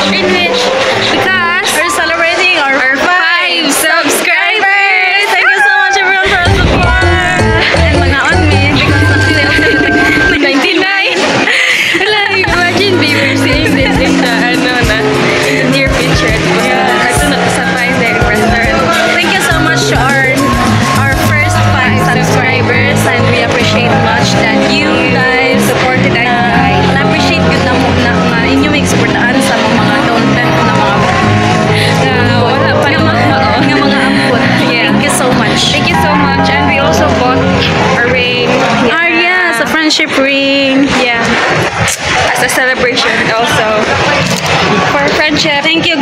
Greenwich because we're celebrating our 5 subscribers. Thank you so much everyone for the support. And mga on me because nag 99. Like, imagine we were seeing this in the near future. Ito na sa time direct restaurant. Thank you so much to our first 5 subscribers, and we appreciate much that you guys supported us. Na-appreciate yun na inyong exportaan sa mga content na mga wala pa ng mga amput. Yeah. Thank you so much. Thank you so much. And we also bought a ring. Yes, a friendship ring. Yeah. As a celebration also. For friendship. Thank you